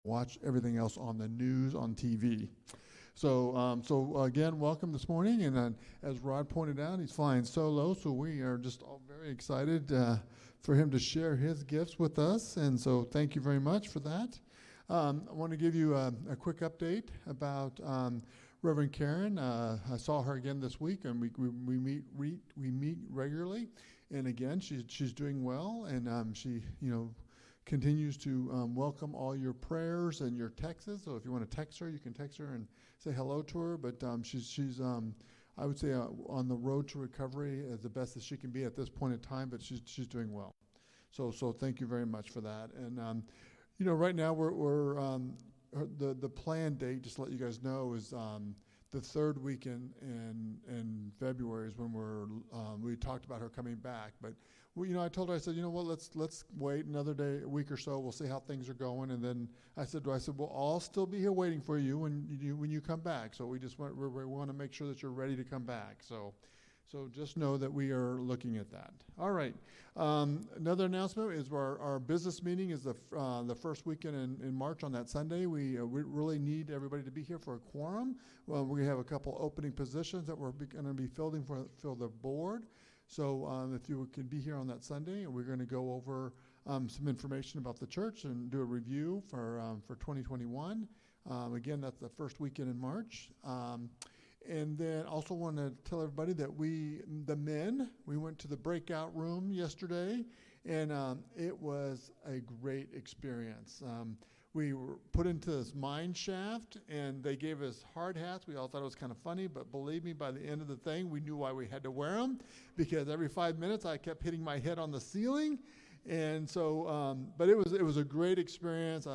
watch everything else on the news on TV. So again, welcome this morning. And as Rod pointed out, he's flying solo, so we are just all very excited for him to share his gifts with us. And so thank you very much for that. I want to give you a quick update about Reverend Karen. I saw her again this week, and we meet regularly. And again, she's doing well, and she continues to welcome all your prayers and your texts. So if you want to text her, you can text her and say hello to her. But she's I would say on the road to recovery as the best as she can be at this point in time. But she's doing well. So thank you very much for that. And right now we're the planned date, just to let you guys know, is the third week in February is when we talked about her coming back. But I told her, I said, let's wait another day, a week or so. We'll see how things are going. And then I said, we'll all still be here waiting for you when you come back. So we want to make sure that you're ready to come back. So just know that we are looking at that. All right. Another announcement is our business meeting is the first weekend in March on that Sunday. We really need everybody to be here for a quorum. Well, we have a couple opening positions that we're going to be filling for the board. So if you can be here on that Sunday, and we're going to go over some information about the church and do a review for 2021. Again, that's the first weekend in March. And then also want to tell everybody that we went to the breakout room yesterday, and it was a great experience. We were put into this mine shaft, and they gave us hard hats. We all thought it was kind of funny, but believe me, by the end of the thing, we knew why we had to wear them, because every 5 minutes I kept hitting my head on the ceiling. And so, but it was a great experience.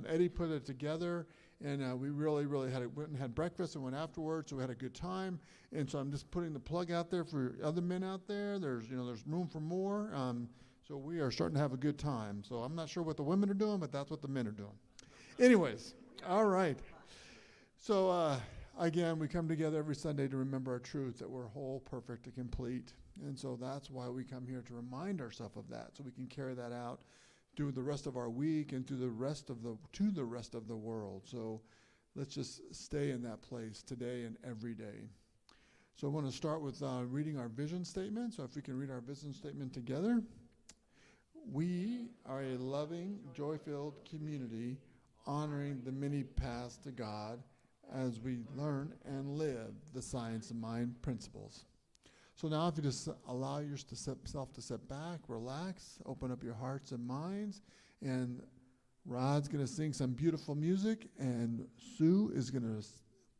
Eddie put it together. And we really went and had breakfast and went afterwards, so we had a good time. And so I'm just putting the plug out there for other men out there. There's room for more. So we are starting to have a good time. So I'm not sure what the women are doing, but that's what the men are doing. Anyways, all right. So again, we come together every Sunday to remember our truth, that we're whole, perfect, and complete. And so that's why we come here, to remind ourselves of that, so we can carry that out through the rest of our week and to the rest of the world. So let's just stay in that place today and every day. So I want to start with reading our vision statement. So if we can read our vision statement together. We are a loving, joy-filled community honoring the many paths to God as we learn and live the science of mind principles. So now if you just allow yourself to sit back, relax, open up your hearts and minds, and Rod's going to sing some beautiful music, and Sue is going to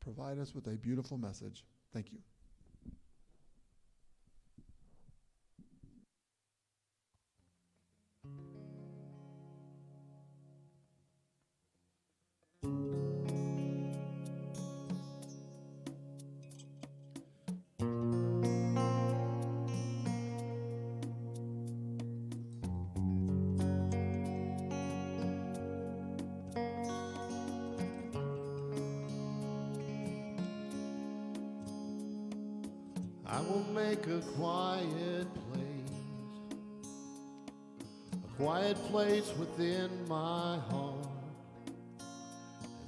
provide us with a beautiful message. Thank you. I will make a quiet place within my heart,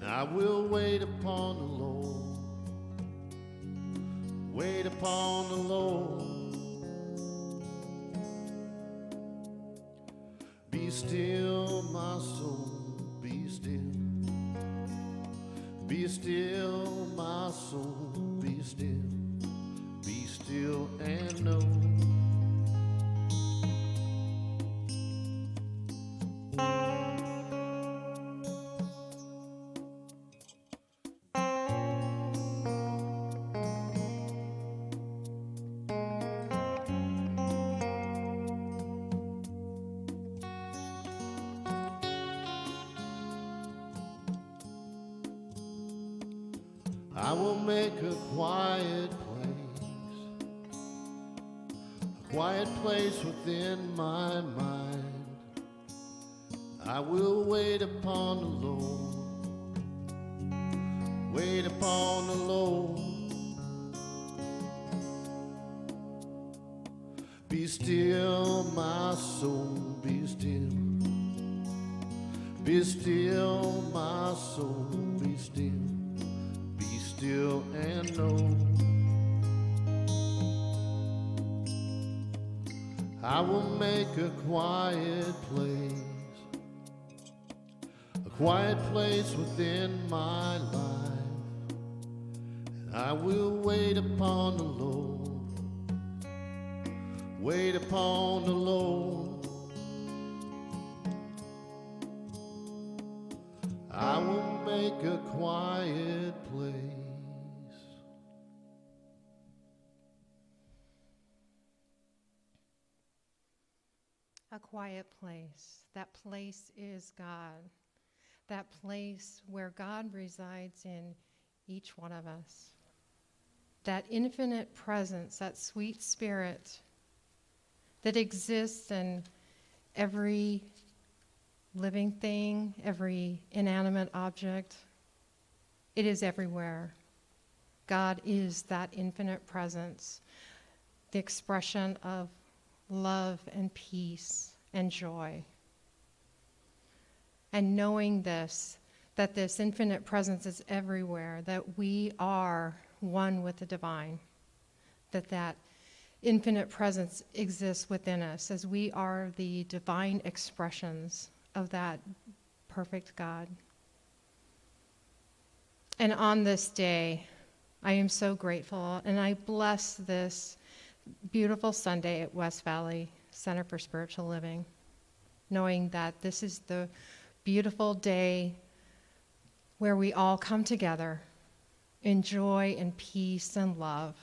and I will wait upon the Lord, wait upon the Lord. Be still, my soul, be still, be still, my soul, be still. Be still and know. I will make a quiet place within my mind. I will wait upon the Lord, wait upon the Lord. Be still, my soul, be still, Be still, my soul, be still and know I will make a quiet place within my life, and I will wait upon the Lord, wait upon the Lord. I will make a quiet place. A quiet place. That place is God. That place where God resides in each one of us. That infinite presence, that sweet spirit that exists in every living thing, every inanimate object. It is everywhere. God is that infinite presence, the expression of love and peace and joy. And knowing this, that this infinite presence is everywhere, that we are one with the divine, that infinite presence exists within us as we are the divine expressions of that perfect God. And on this day, I am so grateful, and I bless this beautiful Sunday at West Valley Center for Spiritual Living, knowing that this is the beautiful day where we all come together in joy and peace and love.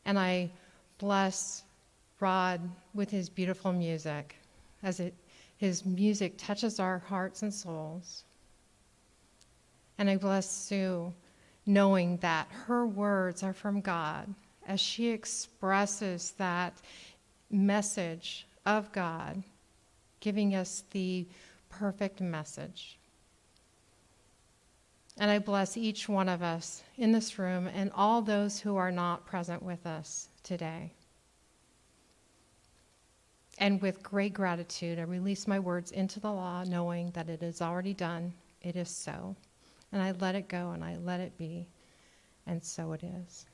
And I bless Rod with his beautiful music, as his music touches our hearts and souls. And I bless Sue, knowing that her words are from God, as she expresses that message of God, giving us the perfect message. And I bless each one of us in this room and all those who are not present with us today. And with great gratitude, I release my words into the law, knowing that it is already done. It is so. And I let it go and I let it be. And so it is.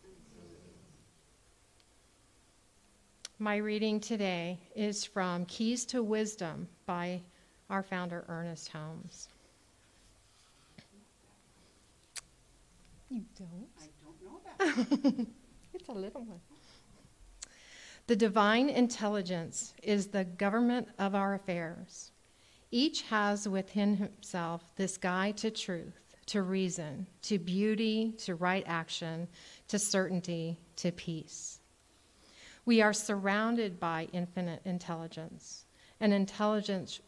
My reading today is from Keys to Wisdom by our founder, Ernest Holmes. You don't? I don't know that. It's a little one. The divine intelligence is the government of our affairs. Each has within himself this guide to truth, to reason, to beauty, to right action, to certainty, to peace. We are surrounded by infinite intelligence, an intelligence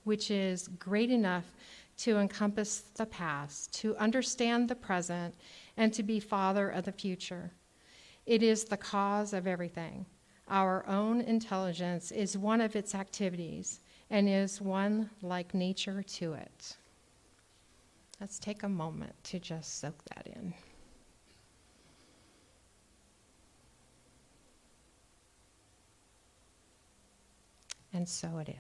which is great enough to encompass the past, to understand the present, and to be father of the future. It is the cause of everything. Our own intelligence is one of its activities and is one like nature to it. Let's take a moment to just soak that in. And so it is.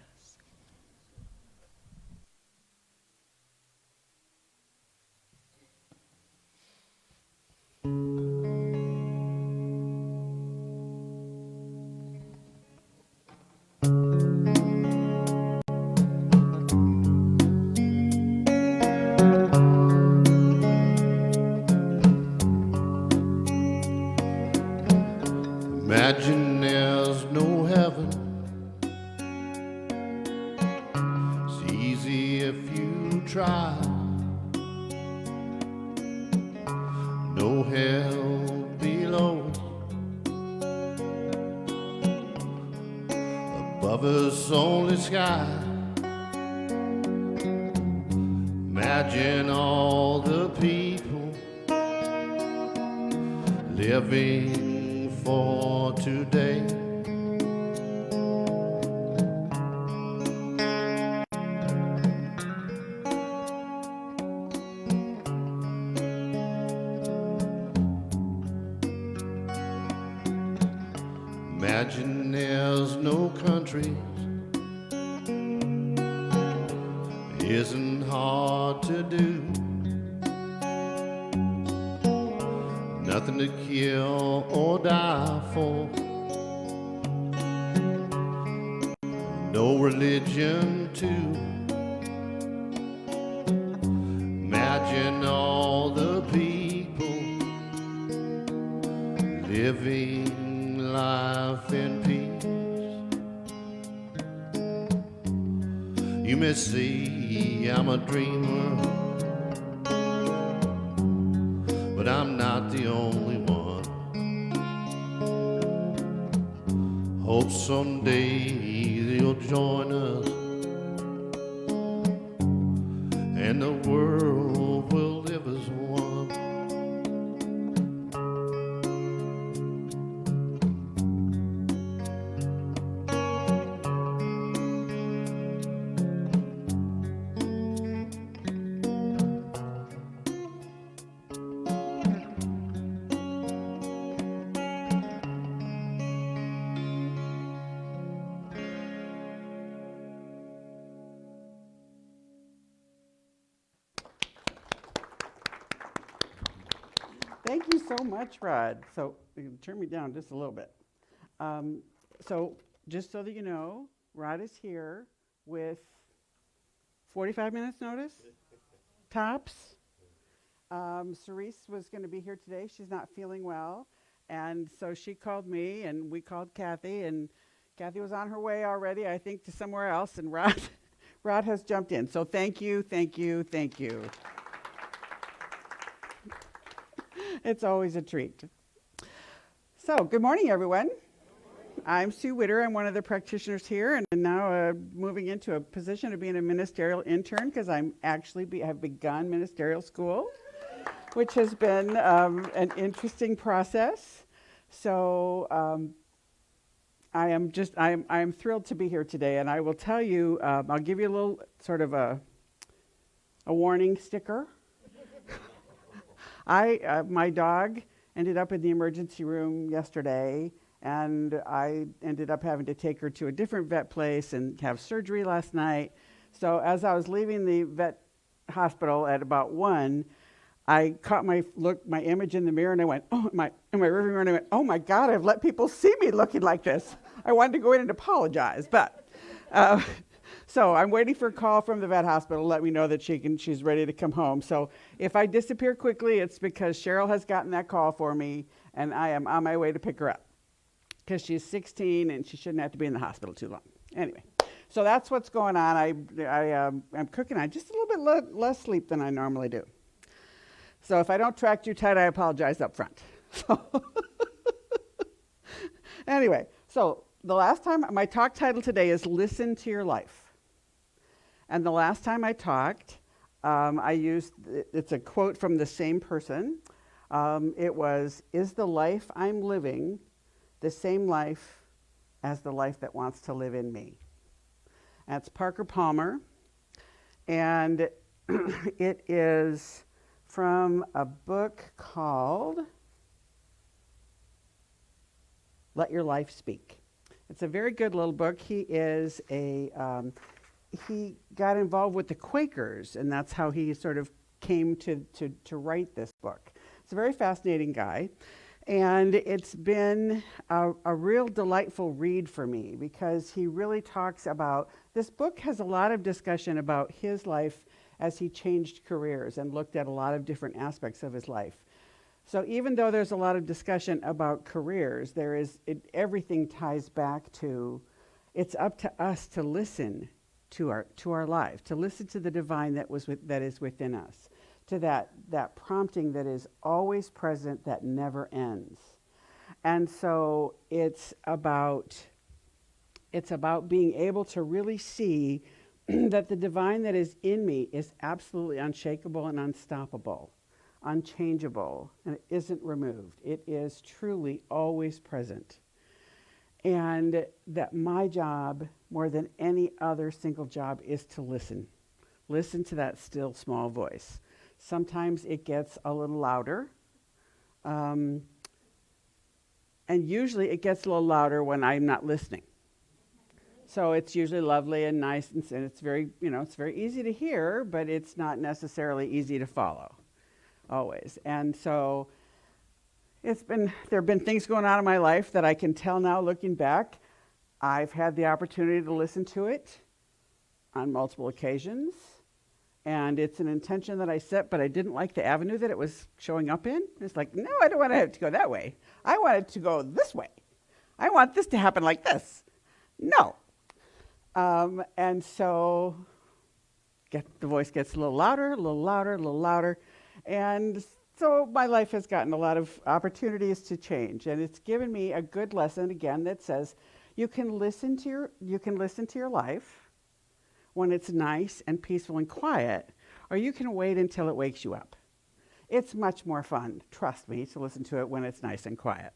Imagine there's no heaven. It's easy if you try. No hell below. Above us only sky. Imagine all the people living for today. Imagine there's no countries, isn't hard to do. Nothing to kill or die for. No religion too. Imagine all the people living life in peace. You may see I'm a dreamer, but I'm not the only one. Hope someday you'll join us, and the world will live as one. Thank you so much, Rod. So you can turn me down just a little bit. So just so that you know, Rod is here with 45 minutes notice, tops. Cerise was going to be here today. She's not feeling well. And so she called me, and we called Kathy, and Kathy was on her way already, I think, to somewhere else, and Rod has jumped in. So thank you, thank you, thank you. It's always a treat. So, good morning, everyone. I'm Sue Witter. I'm one of the practitioners here, and now moving into a position of being a ministerial intern because I'm actually have begun ministerial school, which has been an interesting process. So, I'm thrilled to be here today, and I will tell you, I'll give you a little sort of a warning sticker. My dog ended up in the emergency room yesterday, and I ended up having to take her to a different vet place and have surgery last night. So as I was leaving the vet hospital at about 1, I caught my image in the mirror, and I went, in my rearview mirror, and I went, oh my God, I've let people see me looking like this. I wanted to go in and apologize, but so I'm waiting for a call from the vet hospital to let me know that she's ready to come home. So if I disappear quickly, it's because Cheryl has gotten that call for me, and I am on my way to pick her up because she's 16 and she shouldn't have to be in the hospital too long. Anyway, so that's what's going on. I'm cooking on just a little bit less sleep than I normally do. So if I don't track too tight, I apologize up front. So anyway, so the last time, my talk title today is Listen to Your Life. And the last time I talked, it's a quote from the same person. It was, is the life I'm living the same life as the life that wants to live in me? That's Parker Palmer. And it is from a book called Let Your Life Speak. It's a very good little book. He got involved with the Quakers, and that's how he sort of came to write this book. It's a very fascinating guy, and it's been a real delightful read for me because he really talks about, this book has a lot of discussion about his life as he changed careers and looked at a lot of different aspects of his life. So even though there's a lot of discussion about careers, everything ties back to, it's up to us to listen to our life, to listen to the divine that is within us, to that prompting that is always present, that never ends. And so it's about being able to really see that the divine that is in me is absolutely unshakable and unstoppable, unchangeable, and it isn't removed. It is truly always present. And that my job, more than any other single job, is to listen. Listen to that still small voice. Sometimes it gets a little louder. And usually it gets a little louder when I'm not listening. So it's usually lovely and nice, and it's very, it's very easy to hear, but it's not necessarily easy to follow, always. And so there have been things going on in my life that I can tell now looking back. I've had the opportunity to listen to it on multiple occasions, and it's an intention that I set, but I didn't like the avenue that it was showing up in. It's like, no, I don't want to have to go that way. I want it to go this way. I want this to happen like this. No. And so the voice gets a little louder, a little louder, a little louder. And so my life has gotten a lot of opportunities to change. And it's given me a good lesson, again, that says you can listen to your life when it's nice and peaceful and quiet, or you can wait until it wakes you up. It's much more fun, trust me, to listen to it when it's nice and quiet.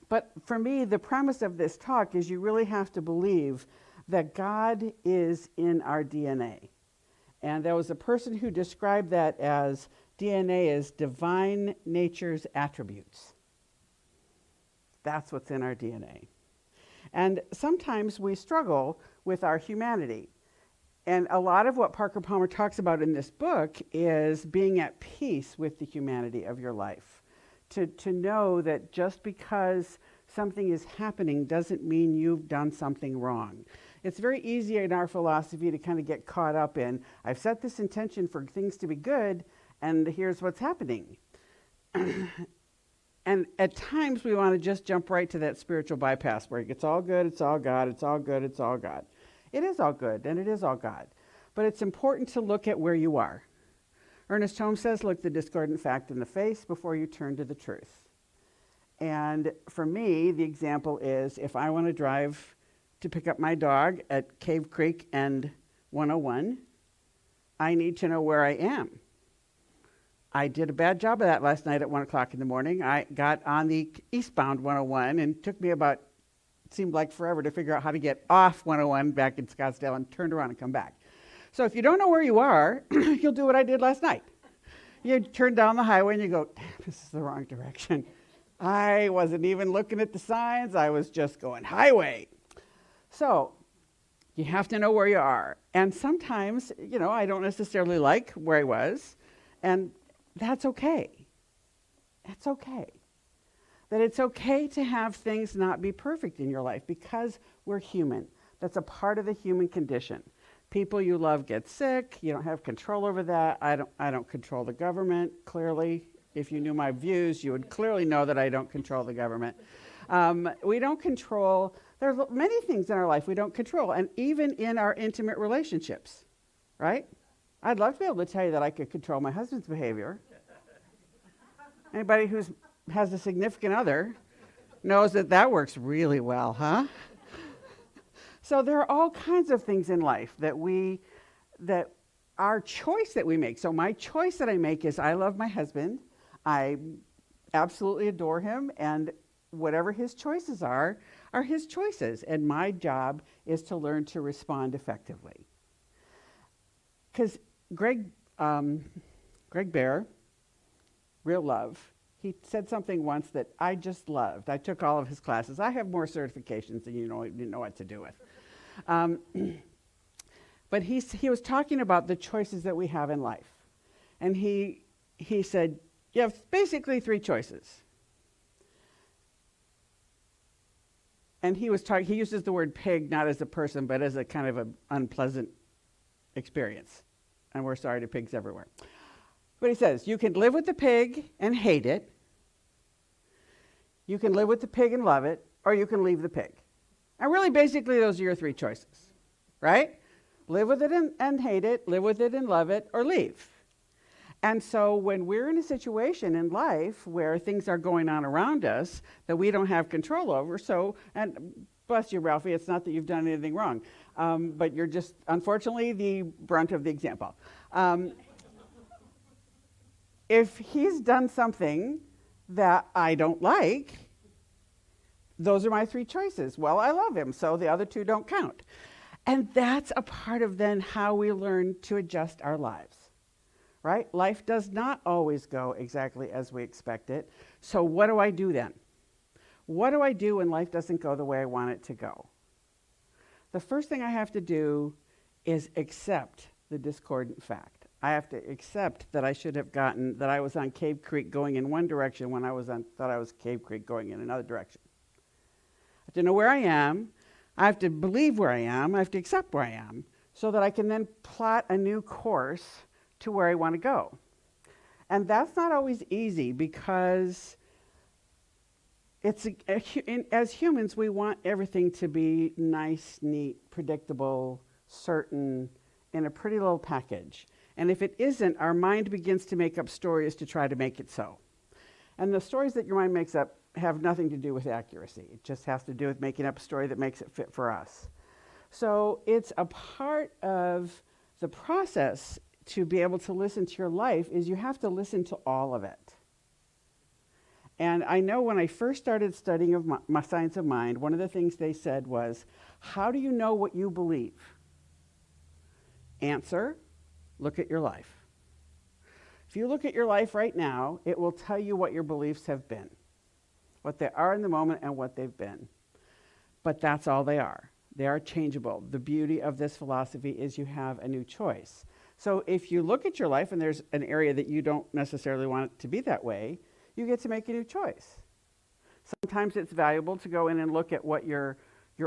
But for me, the premise of this talk is you really have to believe that God is in our DNA. And there was a person who described that as DNA as divine nature's attributes. That's what's in our DNA. And sometimes we struggle with our humanity. And a lot of what Parker Palmer talks about in this book is being at peace with the humanity of your life. To know that just because something is happening doesn't mean you've done something wrong. It's very easy in our philosophy to kind of get caught up in, I've set this intention for things to be good, and here's what's happening. And at times we want to just jump right to that spiritual bypass where it's all good, it's all God, it's all good, it's all God. It is all good, and it is all God. But it's important to look at where you are. Ernest Holmes says, look the discordant fact in the face before you turn to the truth. And for me, the example is if I want to drive to pick up my dog at Cave Creek and 101, I need to know where I am. I did a bad job of that last night at 1 o'clock in the morning. I got on the eastbound 101 and it took me it seemed like forever to figure out how to get off 101 back in Scottsdale and turned around and come back. So if you don't know where you are, you'll do what I did last night. You turn down the highway and you go, this is the wrong direction. I wasn't even looking at the signs. I was just going highway. So you have to know where you are. And sometimes, I don't necessarily like where I was. And that's okay. That's okay. That it's okay to have things not be perfect in your life because we're human. That's a part of the human condition. People you love get sick. You don't have control over that. I don't control the government, clearly. If you knew my views, you would clearly know that I don't control the government. We don't control, there's many things in our life we don't control, and even in our intimate relationships, right? I'd love to be able to tell you that I could control my husband's behavior. Anybody who has a significant other knows that works really well, huh? So there are all kinds of things in life that our choice that we make. So my choice that I make is I love my husband. I absolutely adore him, and whatever his choices are his choices. And my job is to learn to respond effectively. Because Greg Bear, Real Love, he said something once that I just loved. I took all of his classes. I have more certifications than you know what to do with. But he was talking about the choices that we have in life. And he said, you have basically 3 choices. And he uses the word pig not as a person, but as a kind of an unpleasant experience. And we're sorry to pigs everywhere. But he says, you can live with the pig and hate it. You can live with the pig and love it, or you can leave the pig. And really, basically, those are your 3 choices, right? Live with it and hate it, live with it and love it, or leave. And so when we're in a situation in life where things are going on around us that we don't have control over, and bless you, Ralphie, it's not that you've done anything wrong, but you're just, unfortunately, the brunt of the example. If he's done something that I don't like, those are my 3 choices. Well, I love him, so the other 2 don't count. And that's a part of then how we learn to adjust our lives, right? Life does not always go exactly as we expect it. So what do I do then? What do I do when life doesn't go the way I want it to go? the first thing I have to do is accept the discordant fact. I have to accept that I should have gotten, that I was on Cave Creek going in one direction when thought I was Cave Creek going in another direction. I have to know where I am. I have to believe where I am. I have to accept where I am so that I can then plot a new course to where I want to go. And that's not always easy because as humans, we want everything to be nice, neat, predictable, certain, in a pretty little package. And if it isn't, our mind begins to make up stories to try to make it so. And the stories that your mind makes up have nothing to do with accuracy. It just has to do with making up a story that makes it fit for us. So it's a part of the process to be able to listen to your life is you have to listen to all of it. And I know when I first started studying of my science of mind, one of the things they said was, how do you know what you believe? Answer, look at your life. If you look at your life right now, it will tell you what your beliefs have been, what they are in the moment and what they've been. But that's all they are. They are changeable. The beauty of this philosophy is you have a new choice. So if you look at your life and there's an area that you don't necessarily want it to be that way, you get to make a new choice. Sometimes it's valuable to go in and look at what your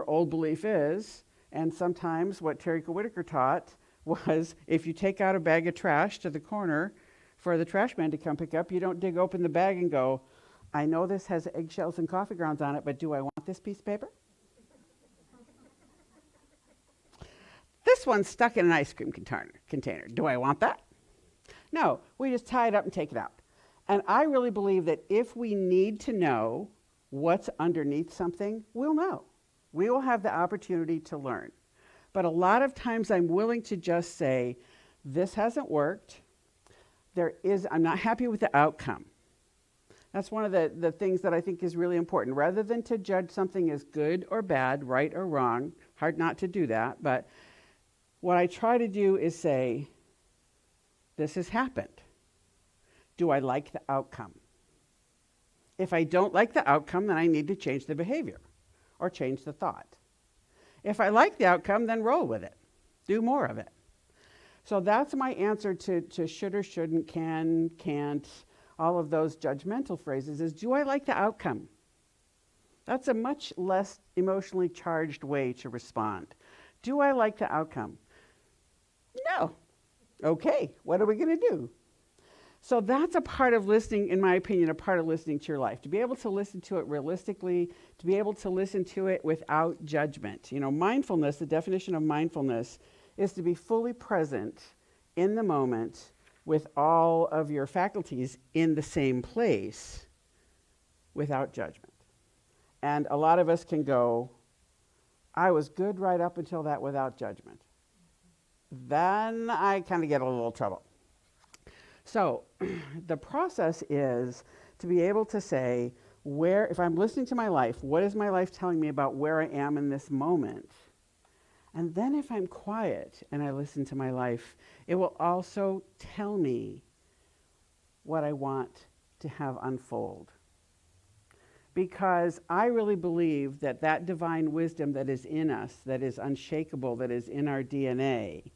old belief is, and sometimes what Witter taught was if you take out a bag of trash to the corner for the trash man to come pick up, you don't dig open the bag and go, I know this has eggshells and coffee grounds on it, but do I want this piece of paper? This one's stuck in an ice cream container. Do I want that? No, we just tie it up and take it out. And I really believe that if we need to know what's underneath something, we'll know. We will have the opportunity to learn. But a lot of times I'm willing to just say, this hasn't worked. I'm not happy with the outcome. That's one of the things that I think is really important. Rather than to judge something as good or bad, right or wrong, hard not to do that, but what I try to do is say, this has happened. Do I like the outcome? If I don't like the outcome, then I need to change the behavior or change the thought. If I like the outcome, then roll with it. Do more of it. So that's my answer to should or shouldn't, can, can't, all of those judgmental phrases is, do I like the outcome? That's a much less emotionally charged way to respond. Do I like the outcome? No. Okay, what are we going to do? So that's a part of listening, in my opinion, a part of listening to your life. To be able to listen to it realistically, to be able to listen to it without judgment. You know, mindfulness, the definition of mindfulness is to be fully present in the moment with all of your faculties in the same place without judgment. And a lot of us can go, I was good right up until that without judgment. Then I kind of get a little trouble. So the process is to be able to say, if I'm listening to my life, what is my life telling me about where I am in this moment? And then if I'm quiet and I listen to my life, it will also tell me what I want to have unfold. Because I really believe that divine wisdom that is in us, that is unshakable, that is in our DNA,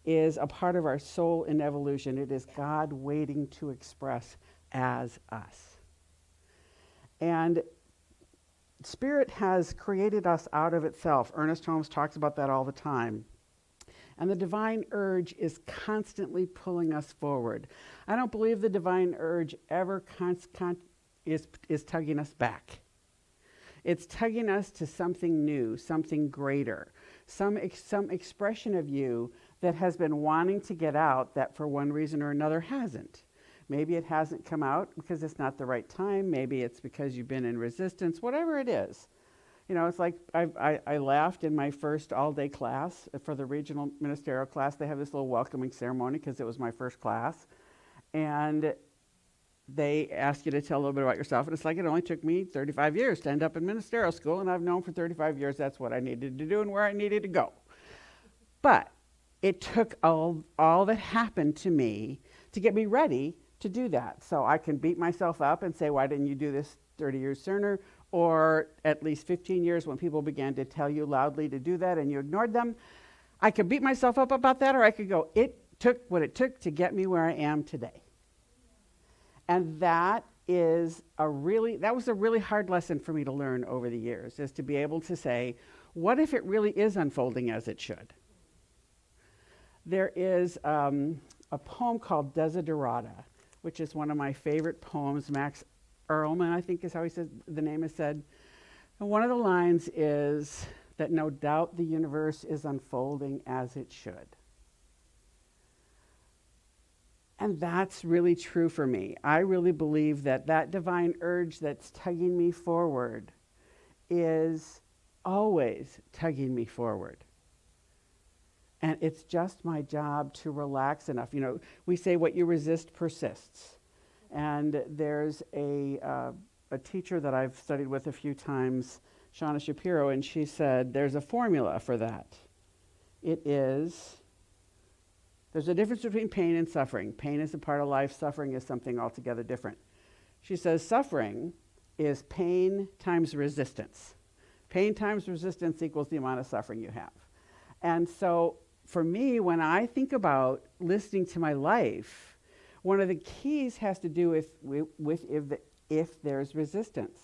is a part of our soul in evolution. It is God waiting to express as us. And Spirit has created us out of itself. Ernest Holmes talks about that all the time. And the divine urge is constantly pulling us forward. I don't believe the divine urge ever is tugging us back. It's tugging us to something new, something greater, some expression of you that has been wanting to get out that for one reason or another hasn't. Maybe it hasn't come out because it's not the right time. Maybe it's because you've been in resistance, whatever it is. You know, it's like I laughed in my first all-day class for the regional ministerial class. They have this little welcoming ceremony because it was my first class. And they ask you to tell a little bit about yourself. And it's like, it only took me 35 years to end up in ministerial school. And I've known for 35 years that's what I needed to do and where I needed to go. But it took all that happened to me to get me ready to do that. So I can beat myself up and say, why didn't you do this 30 years sooner? or at least 15 years when people began to tell you loudly to do that and you ignored them. I could beat myself up about that, or I could go, it took what it took to get me where I am today. And that was a really hard lesson for me to learn over the years, is to be able to say, what if it really is unfolding as it should? There is a poem called Desiderata, which is one of my favorite poems. Max Ehrlichman, I think is how the name is said. And one of the lines is that no doubt the universe is unfolding as it should. And that's really true for me. I really believe that that divine urge that's tugging me forward is always tugging me forward. And it's just my job to relax enough. You know, we say what you resist persists. And there's a teacher that I've studied with a few times, Shauna Shapiro, and she said there's a formula for that. There's a difference between pain and suffering. Pain is a part of life. Suffering is something altogether different. She says suffering is pain times resistance. Pain times resistance equals the amount of suffering you have. And so for me, when I think about listening to my life, one of the keys has to do with if there's resistance.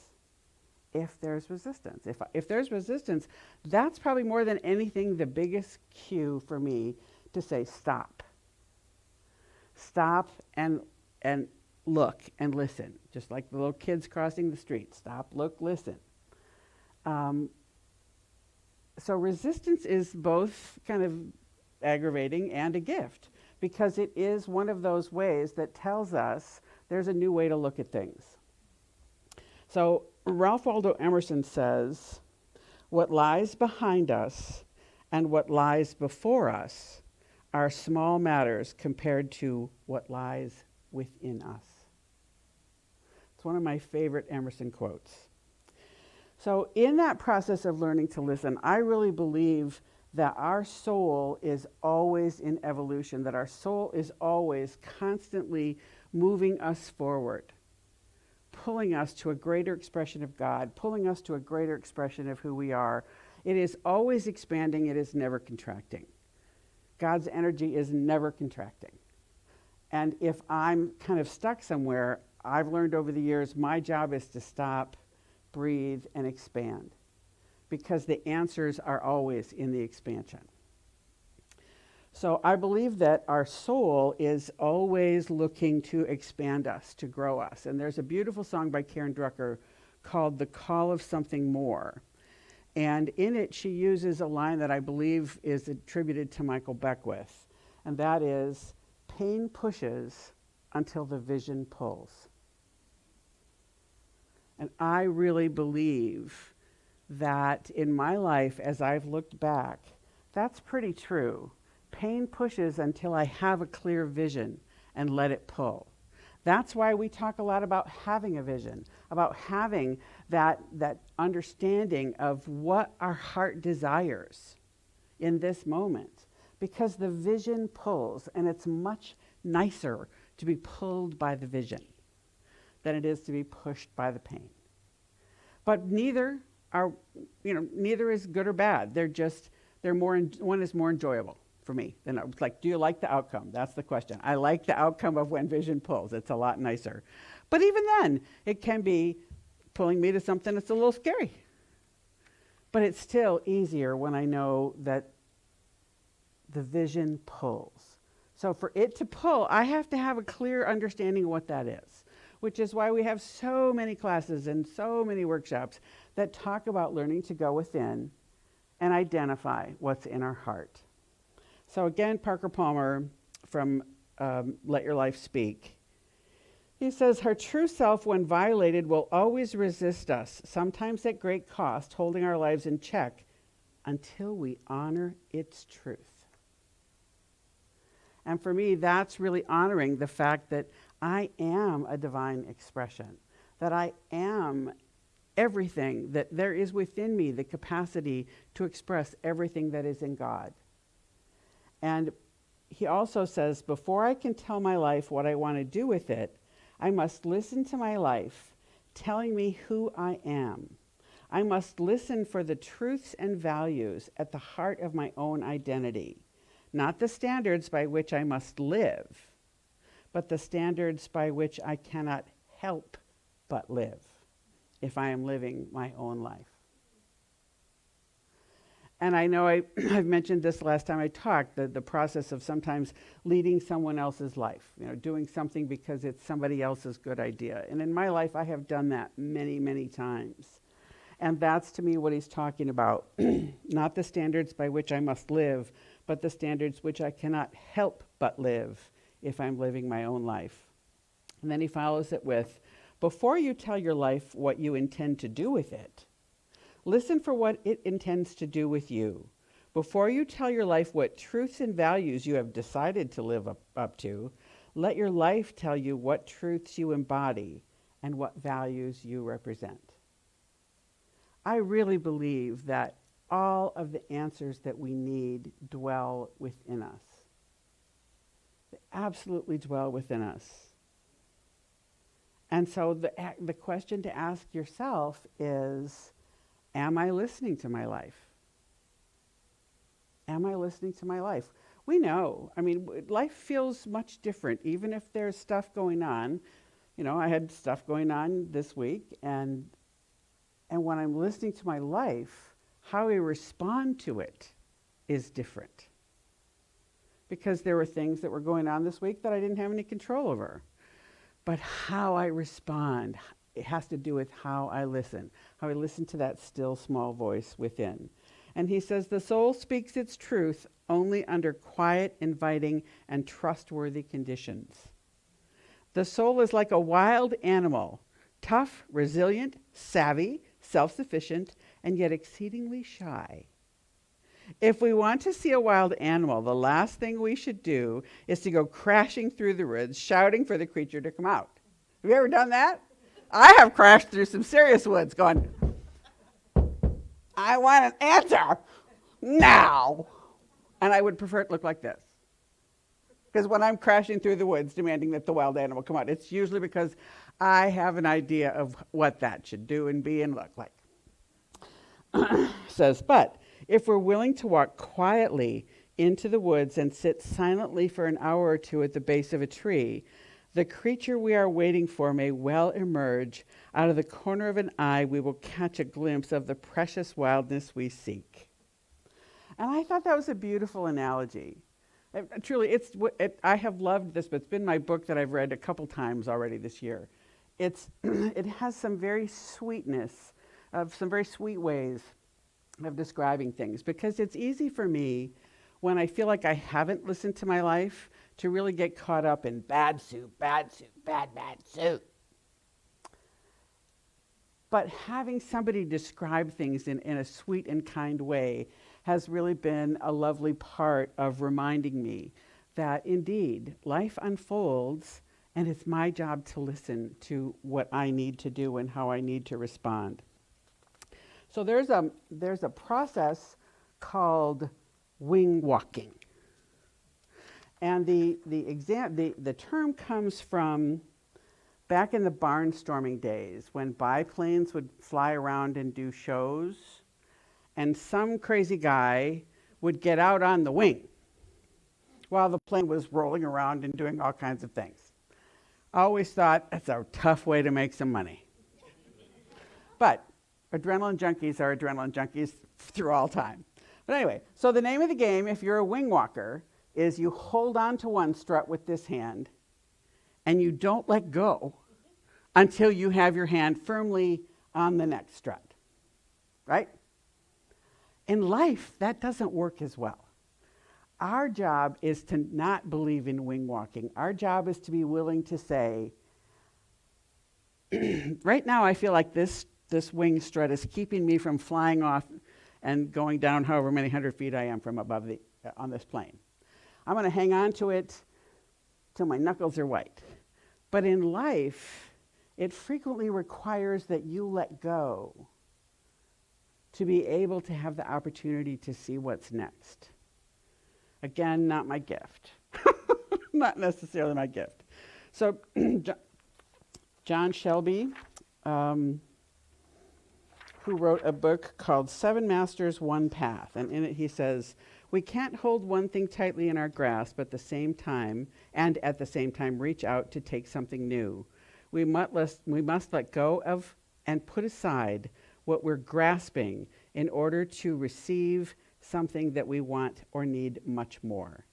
If there's resistance. If there's resistance, that's probably more than anything the biggest cue for me to say stop. Stop and look and listen. Just like the little kids crossing the street. Stop, look, listen. So resistance is both kind of aggravating and a gift, because it is one of those ways that tells us there's a new way to look at things. So Ralph Waldo Emerson says, what lies behind us and what lies before us are small matters compared to what lies within us. It's one of my favorite Emerson quotes. So in that process of learning to listen, I really believe that our soul is always in evolution, that our soul is always constantly moving us forward, pulling us to a greater expression of God, pulling us to a greater expression of who we are. It is always expanding. It is never contracting. God's energy is never contracting. And if I'm kind of stuck somewhere, I've learned over the years, my job is to stop, breathe, and expand, because the answers are always in the expansion. So I believe that our soul is always looking to expand us, to grow us. And there's a beautiful song by Karen Drucker called The Call of Something More. And in it, she uses a line that I believe is attributed to Michael Beckwith. And that is, pain pushes until the vision pulls. And I really believe that in my life, as I've looked back, that's pretty true. Pain pushes until I have a clear vision and let it pull. That's why we talk a lot about having a vision, about having that understanding of what our heart desires in this moment. Because the vision pulls, and it's much nicer to be pulled by the vision than it is to be pushed by the pain. But neither is good or bad. One is more enjoyable for me. And it's like, do you like the outcome? That's the question. I like the outcome of when vision pulls. It's a lot nicer. But even then, it can be pulling me to something that's a little scary. But it's still easier when I know that the vision pulls. So for it to pull, I have to have a clear understanding of what that is, which is why we have so many classes and so many workshops that talk about learning to go within and identify what's in our heart. So again, Parker Palmer from Let Your Life Speak. He says, her true self, when violated, will always resist us, sometimes at great cost, holding our lives in check until we honor its truth. And for me, that's really honoring the fact that I am a divine expression, that I am everything, that there is within me the capacity to express everything that is in God. And he also says, before I can tell my life what I want to do with it, I must listen to my life telling me who I am. I must listen for the truths and values at the heart of my own identity, not the standards by which I must live, but the standards by which I cannot help but live if I am living my own life. And I know I've mentioned this last time I talked, the process of sometimes leading someone else's life, doing something because it's somebody else's good idea. And in my life, I have done that many, many times. And that's to me what he's talking about. Not the standards by which I must live, but the standards which I cannot help but live if I'm living my own life. And then he follows it with, before you tell your life what you intend to do with it, listen for what it intends to do with you. Before you tell your life what truths and values you have decided to live up to, let your life tell you what truths you embody and what values you represent. I really believe that all of the answers that we need dwell within us. They absolutely dwell within us. And so the question to ask yourself is, am I listening to my life? Am I listening to my life? We know. Life feels much different, even if there's stuff going on. I had stuff going on this week, and when I'm listening to my life, how I respond to it is different. Because there were things that were going on this week that I didn't have any control over. But how I respond, it has to do with how I listen to that still small voice within. And he says, the soul speaks its truth only under quiet, inviting, and trustworthy conditions. The soul is like a wild animal, tough, resilient, savvy, self-sufficient, and yet exceedingly shy. If we want to see a wild animal, the last thing we should do is to go crashing through the woods, shouting for the creature to come out. Have you ever done that? I have crashed through some serious woods going, I want an answer now. And I would prefer it to look like this. Because when I'm crashing through the woods demanding that the wild animal come out, it's usually because I have an idea of what that should do and be and look like. Says, but if we're willing to walk quietly into the woods and sit silently for an hour or two at the base of a tree, the creature we are waiting for may well emerge. Out of the corner of an eye, we will catch a glimpse of the precious wildness we seek. And I thought that was a beautiful analogy. Truly, I have loved this, but it's been my book that I've read a couple times already this year. It has some very sweetness, some very sweet ways of describing things, because it's easy for me when I feel like I haven't listened to my life to really get caught up in bad soup, bad soup. But having somebody describe things in a sweet and kind way has really been a lovely part of reminding me that indeed life unfolds and it's my job to listen to what I need to do and how I need to respond. So there's a process called wing walking. And the term comes from back in the barnstorming days when biplanes would fly around and do shows, and some crazy guy would get out on the wing while the plane was rolling around and doing all kinds of things. I always thought that's a tough way to make some money. But adrenaline junkies are adrenaline junkies through all time. But anyway, so the name of the game, if you're a wing walker, is you hold on to one strut with this hand and you don't let go until you have your hand firmly on the next strut, right? In life, that doesn't work as well. Our job is to not believe in wing walking. Our job is to be willing to say, right now I feel like this wing strut is keeping me from flying off and going down however many 100 feet I am from above on this plane. I'm going to hang on to it till my knuckles are white. But in life, it frequently requires that you let go to be able to have the opportunity to see what's next. Again, not my gift. Not necessarily my gift. So John Shelby, who wrote a book called Seven Masters, One Path. And in it he says, we can't hold one thing tightly in our grasp at the same time reach out to take something new. We must let go of and put aside what we're grasping in order to receive something that we want or need much more.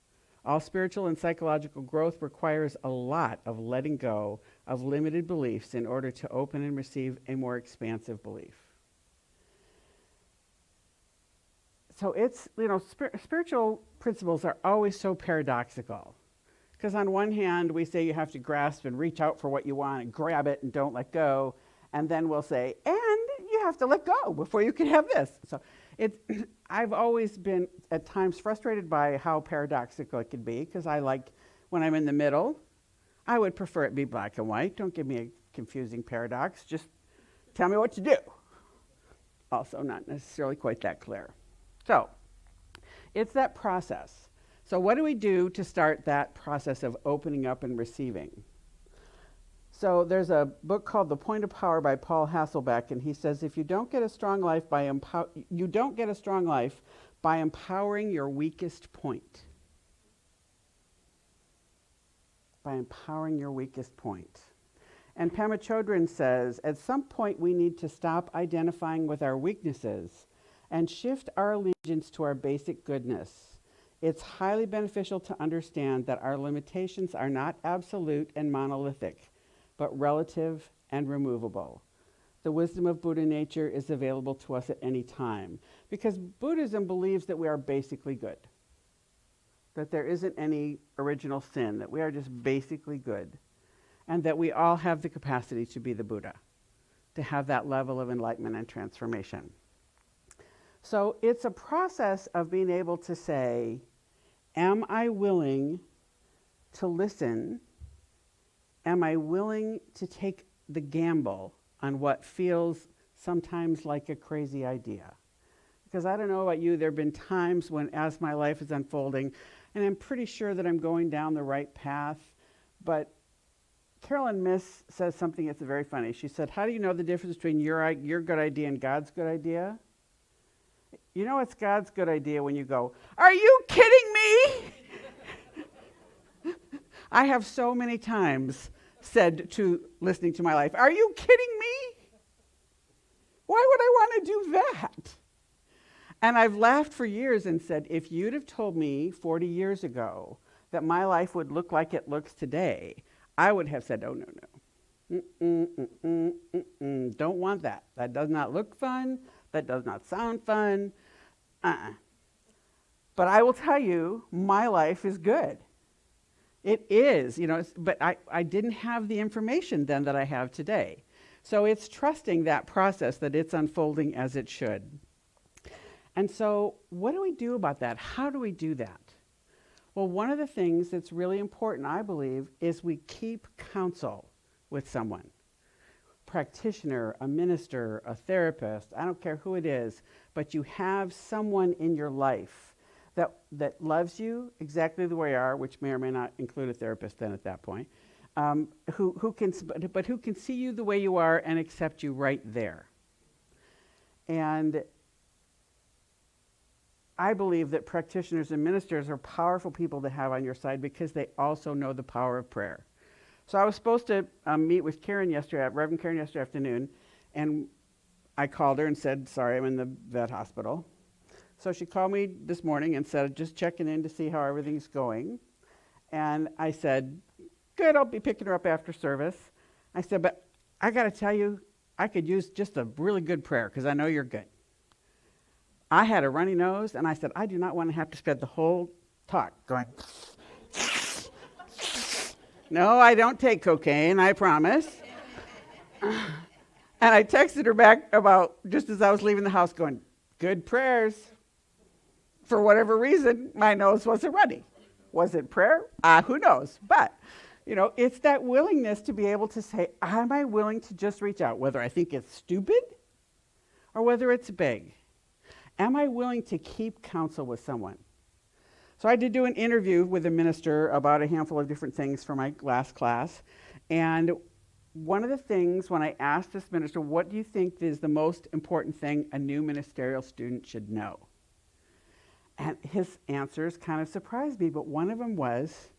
All spiritual and psychological growth requires a lot of letting go of limited beliefs in order to open and receive a more expansive belief. So it's, spiritual principles are always so paradoxical. Because on one hand, we say you have to grasp and reach out for what you want and grab it and don't let go. And then we'll say, and you have to let go before you can have this. So I've always been at times frustrated by how paradoxical it can be, because I like, when I'm in the middle, I would prefer it be black and white. Don't give me a confusing paradox. Just tell me what to do. Also not necessarily quite that clear. So it's that process. So what do we do to start that process of opening up and receiving? So there's a book called The Point of Power by Paul Hasselbeck, and he says, if you don't get a strong life by empowering your weakest point. By empowering your weakest point. And Pema Chodron says, at some point we need to stop identifying with our weaknesses and shift our allegiance to our basic goodness. It's highly beneficial to understand that our limitations are not absolute and monolithic, but relative and removable. The wisdom of Buddha nature is available to us at any time, because Buddhism believes that we are basically good, that there isn't any original sin, that we are just basically good, and that we all have the capacity to be the Buddha, to have that level of enlightenment and transformation. So it's a process of being able to say, am I willing to listen? Am I willing to take the gamble on what feels sometimes like a crazy idea? Because I don't know about you, there have been times when, as my life is unfolding, and I'm pretty sure that I'm going down the right path, but Carolyn Miss says something that's very funny. She said, how do you know the difference between your good idea and God's good idea? You know it's God's good idea when you go, are you kidding me? I have so many times said to listening to my life, are you kidding me? Why would I want to do that? And I've laughed for years and said, if you'd have told me 40 years ago that my life would look like it looks today, I would have said, oh, no. Don't want that. That does not look fun. That does not sound fun. But I will tell you, my life is good. It is, but I didn't have the information then that I have today. So it's trusting that process, that it's unfolding as it should. And so what do we do about that? How do we do that? Well, one of the things that's really important, I believe, is we keep counsel with someone. Practitioner, a minister, a therapist, I don't care who it is, but you have someone in your life that loves you exactly the way you are, which may or may not include a therapist then at that point, who can see you the way you are and accept you right there. And I believe that practitioners and ministers are powerful people to have on your side because they also know the power of prayer. So I was supposed to meet with Reverend Karen yesterday afternoon, and I called her and said, sorry, I'm in the vet hospital. So she called me this morning and said, just checking in to see how everything's going. And I said, good, I'll be picking her up after service. I said, but I got to tell you, I could use just a really good prayer because I know you're good. I had a runny nose, and I said, I do not want to have to spend the whole talk going, no, I don't take cocaine, I promise. And I texted her back about just as I was leaving the house going, good prayers. For whatever reason, my nose wasn't runny. Was it prayer? Who knows? But, it's that willingness to be able to say, am I willing to just reach out, whether I think it's stupid or whether it's big? Am I willing to keep counsel with someone? So I did do an interview with a minister about a handful of different things for my last class, and one of the things when I asked this minister, what do you think is the most important thing a new ministerial student should know? And his answers kind of surprised me, but one of them was,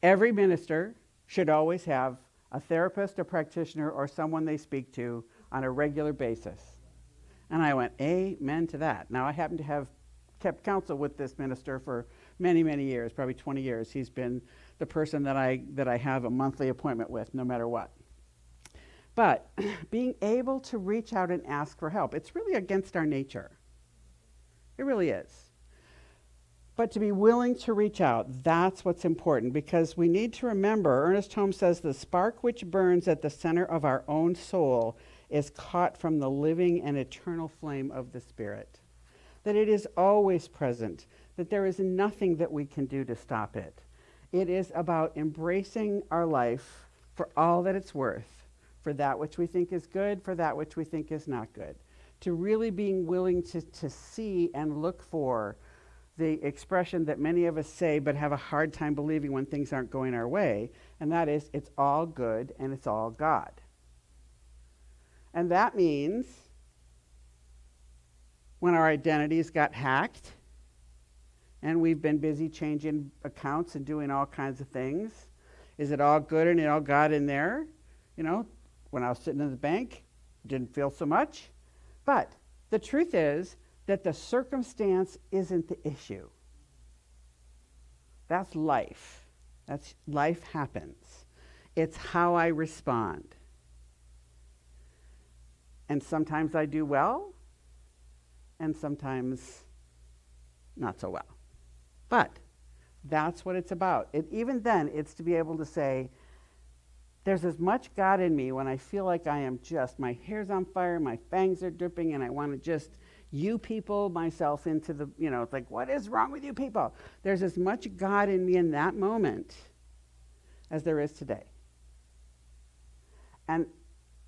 every minister should always have a therapist, a practitioner, or someone they speak to on a regular basis. And I went, amen to that. Now, I happen to have kept counsel with this minister for many, many years, probably 20 years. He's been the person that I have a monthly appointment with, no matter what. But being able to reach out and ask for help, it's really against our nature. It really is. But to be willing to reach out, that's what's important, because we need to remember, Ernest Holmes says, the spark which burns at the center of our own soul is caught from the living and eternal flame of the Spirit. That it is always present, that there is nothing that we can do to stop it. It is about embracing our life for all that it's worth, for that which we think is good, for that which we think is not good. To really being willing to see and look for the expression that many of us say but have a hard time believing when things aren't going our way, and that is, it's all good and it's all God. And that means when our identities got hacked and we've been busy changing accounts and doing all kinds of things, is it all good and it all God in there? You know, when I was sitting in the bank, didn't feel so much. But the truth is that the circumstance isn't the issue. That's life. That's life happens. It's how I respond. And sometimes I do well, and sometimes not so well. But that's what it's about. Even then, it's to be able to say, there's as much God in me when I feel like I am just, my hair's on fire, my fangs are dripping, and I want to just you people myself into the, it's like, what is wrong with you people? There's as much God in me in that moment as there is today. And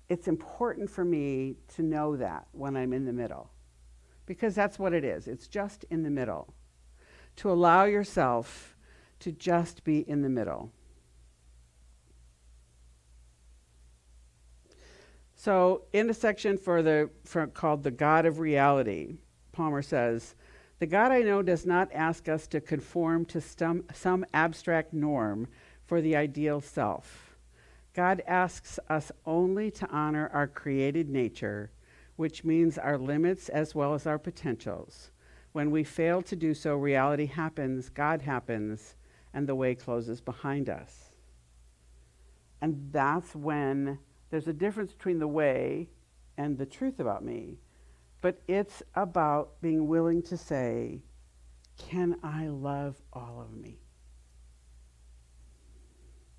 it's important for me to know that when I'm in the middle, because that's what it is. It's just in the middle. To allow yourself to just be in the middle. So in the section called The God of Reality, Palmer says, the God I know does not ask us to conform to some abstract norm for the ideal self. God asks us only to honor our created nature, which means our limits as well as our potentials. When we fail to do so, reality happens, God happens, and the way closes behind us. And that's when there's a difference between the way and the truth about me. But it's about being willing to say, can I love all of me?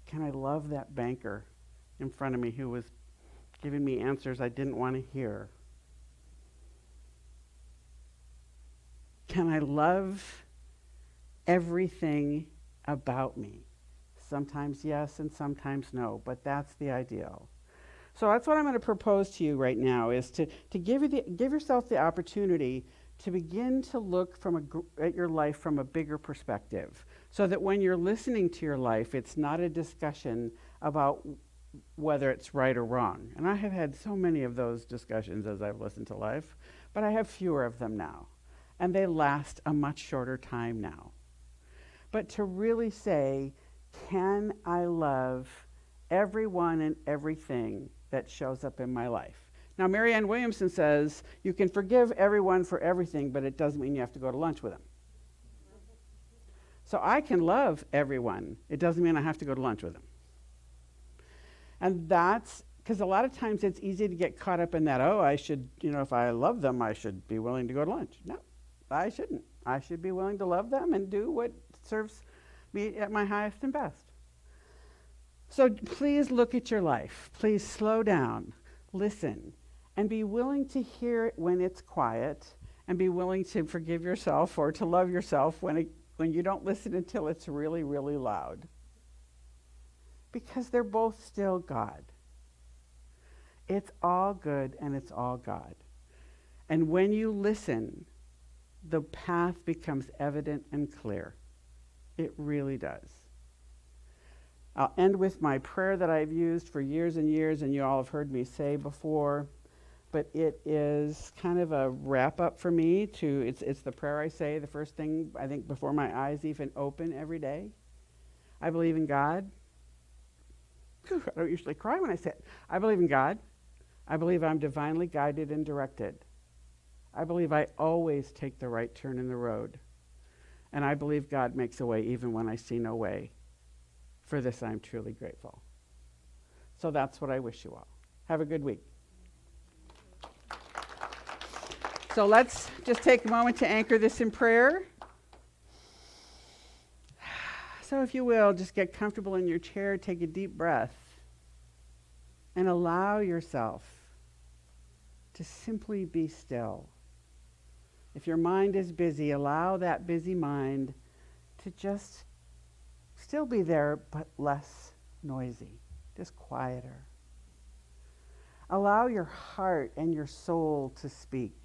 Can I love that banker in front of me who was giving me answers I didn't want to hear? Can I love everything about me? Sometimes yes and sometimes no, but that's the ideal. So that's what I'm going to propose to you right now, is to give yourself the opportunity to begin to look at your life from a bigger perspective, so that when you're listening to your life, it's not a discussion about whether it's right or wrong. And I have had so many of those discussions as I've listened to life, but I have fewer of them now. And they last a much shorter time now. But to really say, can I love everyone and everything that shows up in my life? Now, Marianne Williamson says, you can forgive everyone for everything, but it doesn't mean you have to go to lunch with them. So I can love everyone. It doesn't mean I have to go to lunch with them. And that's because a lot of times it's easy to get caught up in that, I should, if I love them, I should be willing to go to lunch. No, I shouldn't. I should be willing to love them and do what serves me at my highest and best. So please look at your life. Please slow down, listen, and be willing to hear it when it's quiet, and be willing to forgive yourself or to love yourself when you don't listen until it's really, really loud. Because they're both still God. It's all good and it's all God. And when you listen, the path becomes evident and clear. It really does. I'll end with my prayer that I've used for years and years, and you all have heard me say before, but it is kind of a wrap up for me it's the prayer I say the first thing, I think, before my eyes even open every day. I believe in God. I don't usually cry when I say it. I believe in God. I believe I'm divinely guided and directed. I believe I always take the right turn in the road. And I believe God makes a way even when I see no way. For this, I'm truly grateful. So that's what I wish you all. Have a good week. So let's just take a moment to anchor this in prayer. So if you will, just get comfortable in your chair, take a deep breath, and allow yourself to simply be still. If your mind is busy, allow that busy mind to just still be there, but less noisy, just quieter. Allow your heart and your soul to speak.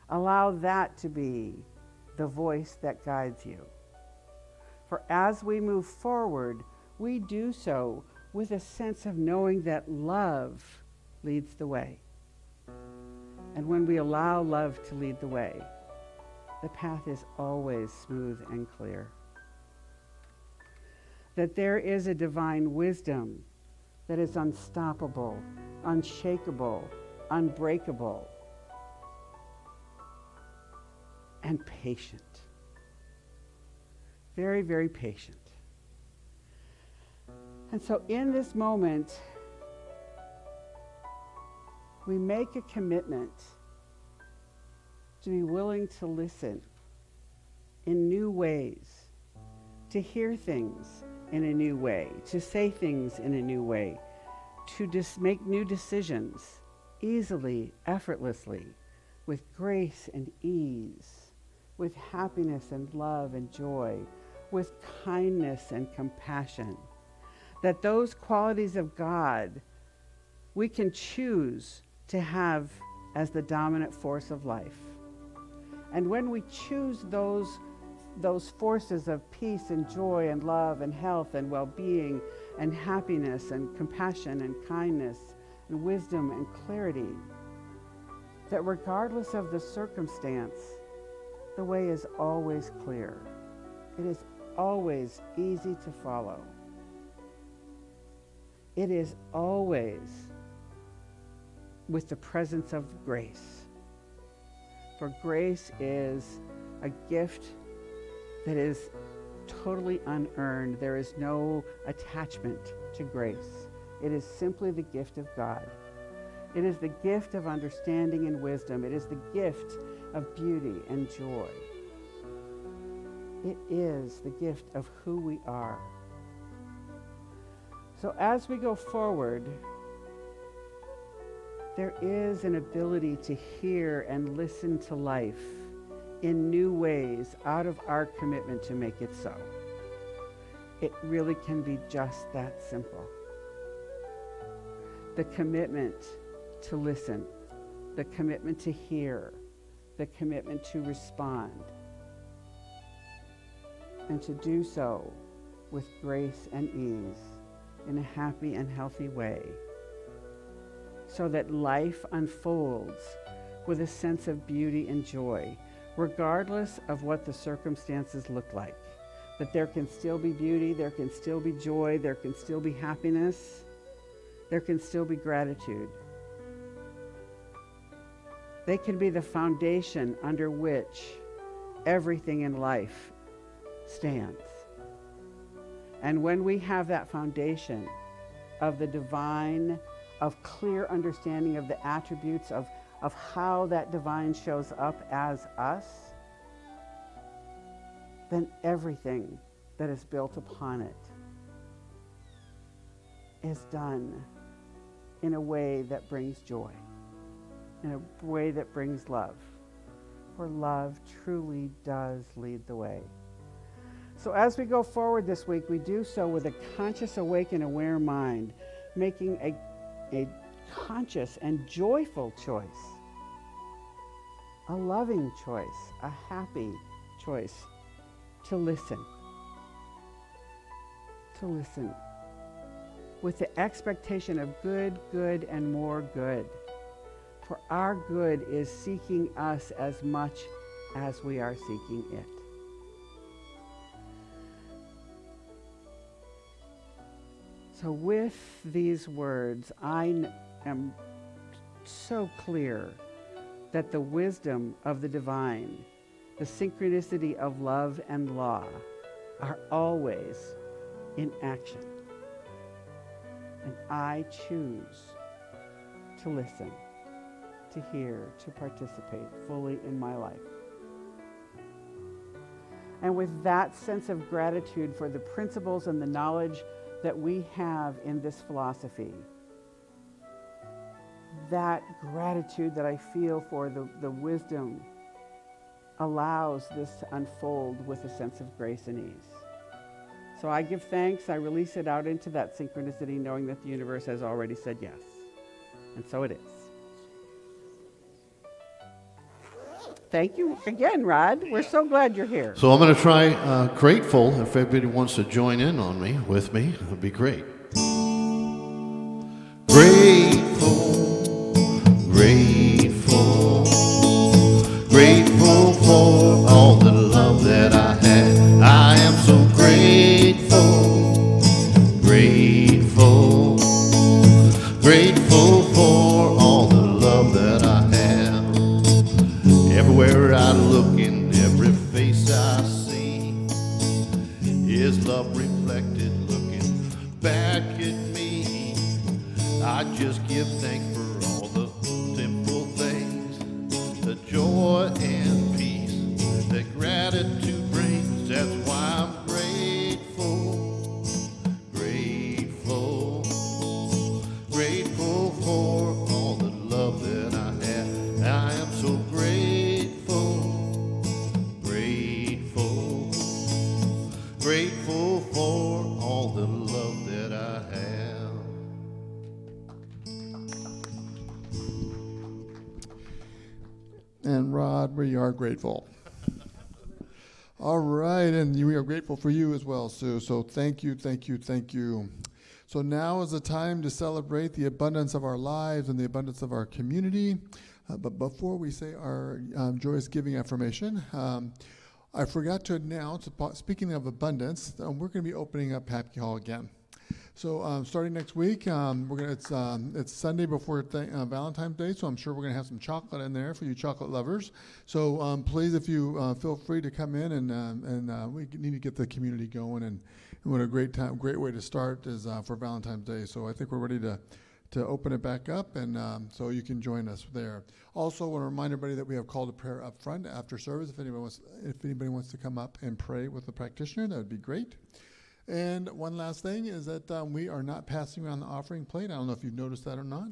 Allow that to be the voice that guides you. For as we move forward, we do so with a sense of knowing that love leads the way. And when we allow love to lead the way, the path is always smooth and clear. That there is a divine wisdom that is unstoppable, unshakable, unbreakable, and patient. Very, very patient. And so in this moment, we make a commitment to be willing to listen in new ways, to hear things in a new way, to say things in a new way, to make new decisions easily, effortlessly, with grace and ease, with happiness and love and joy, with kindness and compassion. That those qualities of God we can choose to have as the dominant force of life. And when we choose those forces of peace and joy and love and health and well-being and happiness and compassion and kindness and wisdom and clarity, that regardless of the circumstance, the way is always clear. It is always easy to follow. It is always with the presence of grace. For grace is a gift that is totally unearned. There is no attachment to grace. It is simply the gift of God. It is the gift of understanding and wisdom. It is the gift of beauty and joy. It is the gift of who we are. So as we go forward, there is an ability to hear and listen to life in new ways out of our commitment to make it so. It really can be just that simple. The commitment to listen, the commitment to hear, the commitment to respond, and to do so with grace and ease in a happy and healthy way, so that life unfolds with a sense of beauty and joy, regardless of what the circumstances look like. That there can still be beauty, there can still be joy, there can still be happiness, there can still be gratitude. They can be the foundation under which everything in life stands. And when we have that foundation of the divine, of clear understanding of the attributes of how that divine shows up as us, then everything that is built upon it is done in a way that brings joy, in a way that brings love. For love truly does lead the way. So as we go forward this week, we do so with a conscious, awake, and aware mind, making a conscious and joyful choice, a loving choice, a happy choice to listen, to listen with the expectation of good, good, and more good. For our good is seeking us as much as we are seeking it. So with these words, I am so clear that the wisdom of the divine, the synchronicity of love and law are always in action. And I choose to listen, to hear, to participate fully in my life. And with that sense of gratitude for the principles and the knowledge that we have in this philosophy, that gratitude that I feel for the wisdom allows this to unfold with a sense of grace and ease. So I give thanks, I release it out into that synchronicity, knowing that the universe has already said yes. And so it is. Thank you again, Rod. We're so glad you're here. So I'm going to try Grateful. If everybody wants to join in on me, with me, it would be great. Grateful, grateful, grateful for all the love that I had. I am so grateful, grateful, grateful for all the love that I have. Everywhere I look, in every face I see, is love reflected, looking back at me. I just give thanks for all the simple things, the joy and peace that gratitude brings. That's why I'm grateful, grateful, grateful for all the love that I have. I am so grateful, grateful, grateful for all the love that I have. And Rod, we are grateful. All right, and we are grateful for you as well, Sue. So thank you, thank you, thank you. So now is the time to celebrate the abundance of our lives and the abundance of our community. But before we say our joyous giving affirmation, I forgot to announce, speaking of abundance, we're going to be opening up Happy Hall again. So starting next week, it's Sunday before Valentine's Day, so I'm sure we're going to have some chocolate in there for you chocolate lovers. So please, if you feel free to come in, and we need to get the community going. And what a great way to start is for Valentine's Day. So I think we're ready to open it back up, and so you can join us there. Also, I want to remind everybody that we have call to prayer up front after service. If anybody wants to come up and pray with the practitioner, that would be great. And one last thing is that we are not passing around the offering plate. I don't know if you've noticed that or not,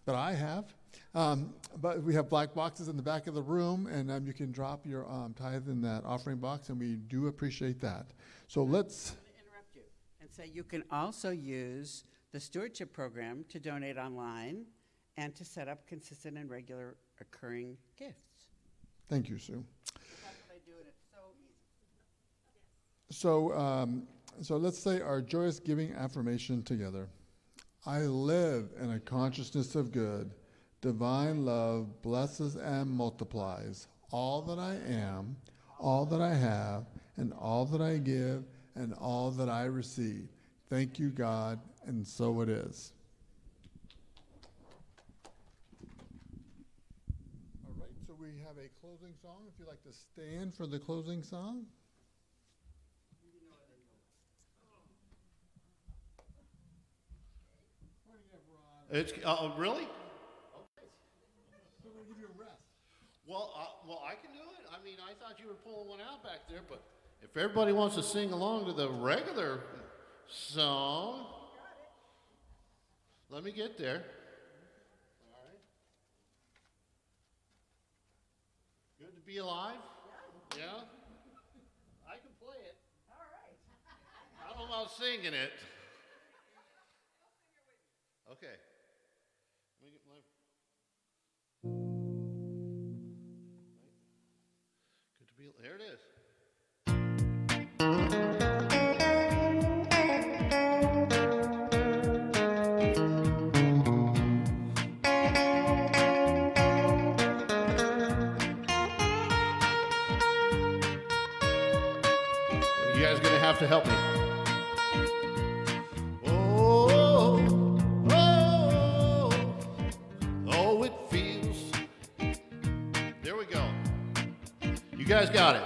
but I have. But we have black boxes in the back of the room, and you can drop your tithe in that offering box, and we do appreciate that. So let's... I'm going to interrupt you and say you can also use the stewardship program to donate online and to set up consistent and regular occurring gifts. Thank you, Sue. That's what I do, and it's so easy. So let's say our joyous giving affirmation together. I live in a consciousness of good. Divine love blesses and multiplies all that I am, all that I have, and all that I give, and all that I receive. Thank you, God, and so it is. All right, so we have a closing song. If you'd like to stand for the closing song. It's really? Okay. So we'll give you a rest. Well, I can do it. I mean, I thought you were pulling one out back there, but if everybody wants to sing along to the regular song, let me get there. All right. Good to be alive? Yeah. I can play it. All right. I don't know about singing it. Okay. Let me get my... Good to be... There it is. You guys are going to have to help me. Oh, oh, oh, it feels. There we go. You guys got it.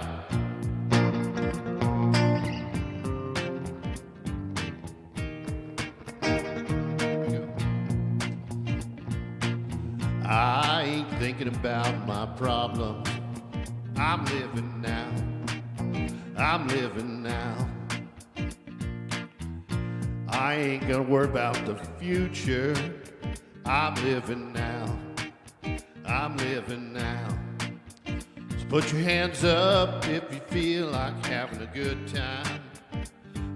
There we go. I ain't thinking about my problems. I'm living now. I'm living now. I ain't gonna worry about the future. I'm living now. I'm living now. So put your hands up if you feel like having a good time.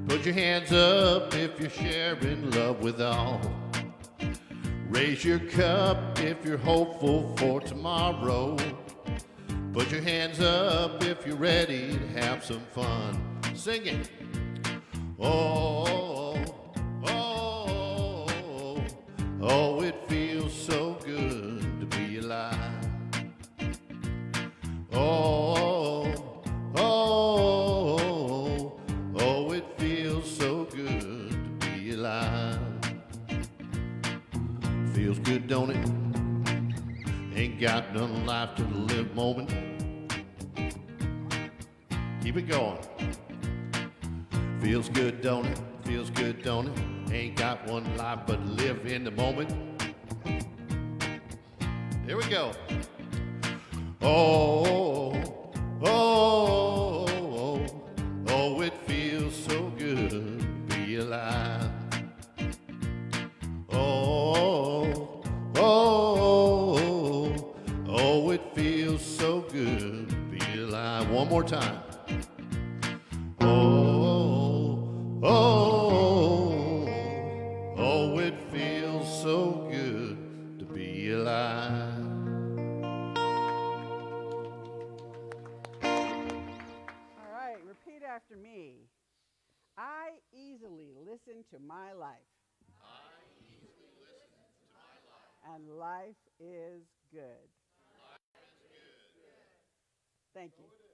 Put your hands up if you're sharing love with all. Raise your cup if you're hopeful for tomorrow. Put your hands up if you're ready to have some fun. Sing it. Oh, oh, oh, oh, it feels so good to be alive. Oh, oh, oh, it feels so good to be alive. Feels good, don't it? Ain't got none life to live moment. Keep it going. Feels good, don't it? Feels good, don't it? Ain't got one life but live in the moment. Here we go. Oh, oh, oh, oh, it feels so good to be alive. Oh, oh, oh, it feels so good to be alive. One more time. Oh, oh, oh, it feels so good to be alive. All right, repeat after me. I easily listen to my life. And life is good. Thank you.